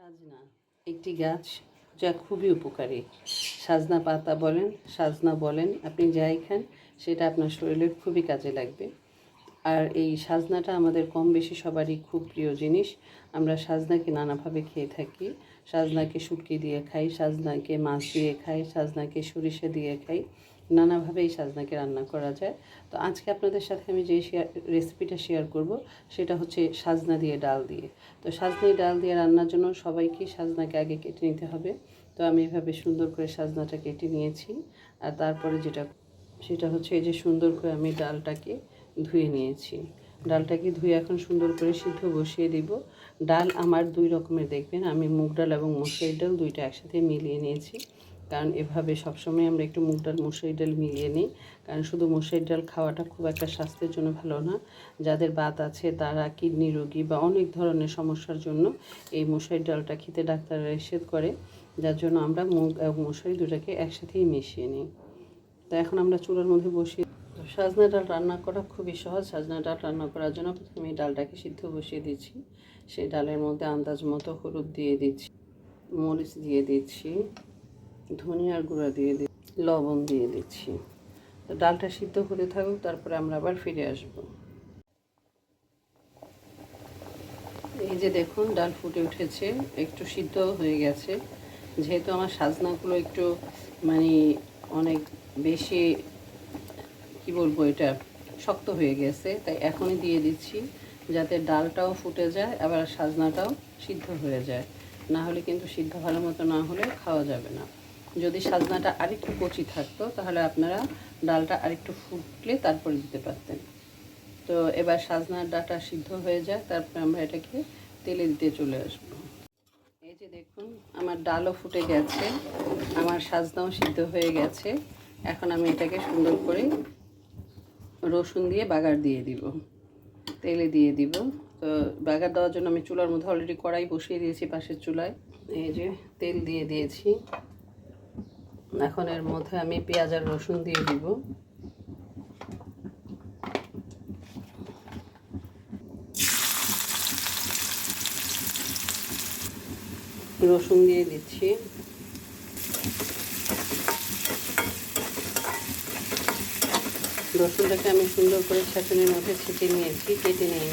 সাজনা একটি গাছ যা খুবই উপকারী। সাজনা পাতা বলেন, সাজনা বলেন, আপনি যাই খান সেটা আপনার শরীরের খুবই কাজে লাগবে। আর এই সাজনাটা আমাদের কম বেশি সবারই খুব প্রিয় জিনিস। আমরা সাজনাকে নানাভাবে খেয়ে থাকি। সাজনাকে শুটকি দিয়ে খাই, সাজনাকে মাছ দিয়ে খাই, সাজনাকে সরিষা দিয়ে খাই, নানাভাবে এই সাজনাকে রান্না করা যায়। তো আজকে আপনাদের সাথে আমি যে রেসিপিটা শেয়ার করব সেটা হচ্ছে সাজনা দিয়ে ডাল দিয়ে। তো সাজনা ডাল দিয়ে রান্নার জন্য সবাইকে সাজনাকে আগে কেটে নিতে হবে। তো আমি এভাবে সুন্দর করে সাজনাটা কেটে নিয়েছি। আর তারপরে সেটা হচ্ছে এই যে সুন্দর করে আমি ডালটাকে ধুয়ে নিয়েছি। ডালটাকে ধুয়ে এখন সুন্দর করে সিদ্ধ বসিয়ে দিব। ডাল আমার দুই রকমের দেখবেন, আমি মুগ ডাল এবং মসুর ডাল দুইটা একসাথে মিলিয়ে নিয়েছি। কারণ এভাবে সবসময় আমরা একটু মুগ ডাল মসুর ডাল মিলিয়ে নিই, কারণ শুধু মসুর ডাল খাওয়াটা খুব একটা স্বাস্থ্যের জন্য ভালো না। যাদের বাত আছে তারা, কিডনি রোগী বা অনেক ধরনের সমস্যার জন্য এই মসুর ডালটা খেতে ডাক্তাররা নিষেধ করে, যার জন্য আমরা মুগ এবং মসুর দুটাকে একসাথেই মিশিয়ে নিই। তো এখন আমরা চুলার মধ্যে বসিয়ে সাজনা ডাল রান্না করা খুবই সহজ। সাজনা ডাল রান্না করার জন্য প্রথমে ডালটাকে সিদ্ধ বসিয়ে দিচ্ছি। সেই ডালের মধ্যে আন্দাজ মতো হলুদ দিয়ে দিচ্ছি, মরিচ দিয়ে দিচ্ছি, ধনিয়ার গুঁড়া দিয়ে দিচ্ছি, লবণ দিয়ে দিচ্ছি। তো ডালটা সিদ্ধ হতে থাকুক, তারপরে আমরা আবার ফিরে আসব। এই যে দেখুন ডাল ফুটে উঠেছে, একটু সিদ্ধ হয়ে গেছে। যেহেতু আমার সাজনাগুলো একটু মানে অনেক বেশি কি বলবো, এটা শক্ত হয়ে গেছে, তাই এখনই দিয়ে দিচ্ছি যাতে ডালটাও ফুটে যায় আবার সাজনাটাও সিদ্ধ হয়ে যায়। না হলে কিন্তু সিদ্ধ ভালো মতো না হলে খাওয়া যাবে না। যদি সাজনাটা আরেকটু কচি থাকতো তাহলে আপনারা ডালটা আরেকটু ফুটলে তারপরে দিতে পারতেন। তো এবার সাজনার ডাটা সিদ্ধ হয়ে যায়, তারপরে আমরা এটাকে তেলে দিতে চলে আসবো। এই যে দেখুন আমার ডালও ফুটে গেছে, আমার সাজনাও সিদ্ধ হয়ে গেছে। এখন আমি এটাকে সুন্দর করে রসুন দিয়ে বাগার দিয়ে দিব, তেলে দিয়ে দিব। তো বাগার দেওয়ার জন্য আমি চুলার মধ্যে অলরেডি কড়াই বসিয়ে দিয়েছি পাশের চুলায়। এই যে তেল দিয়ে দিয়েছি। এখন এর মধ্যে আমি পেঁয়াজ আর রসুন দিয়ে দিব। রসুন দিয়ে দিচ্ছি। রসুনটাকে আমি সুন্দর করে ছাঁচনির মধ্যে ছেঁচে নিয়েছি, কেটে নিয়ে।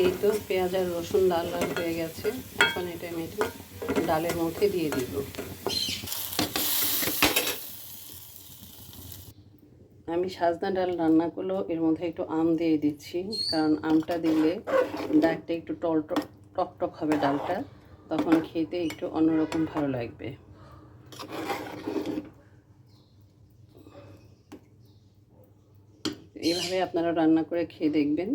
এই তো পেঁয়াজ আর রসুন লাল লাল হয়ে গেছে। এখন এটা আমি ডালের মধ্যে দিয়ে দিব। আমি সাজনা ডাল রান্না করলেও এর মধ্যে একটু আম দিয়ে দিচ্ছি, কারণ আমটা দিলে ডালটা একটু টক টক হবে, ডালটা তখন খেতে একটু অন্যরকম ভালো লাগবে। এইভাবে আপনারা রান্না করে খেয়ে দেখবেন।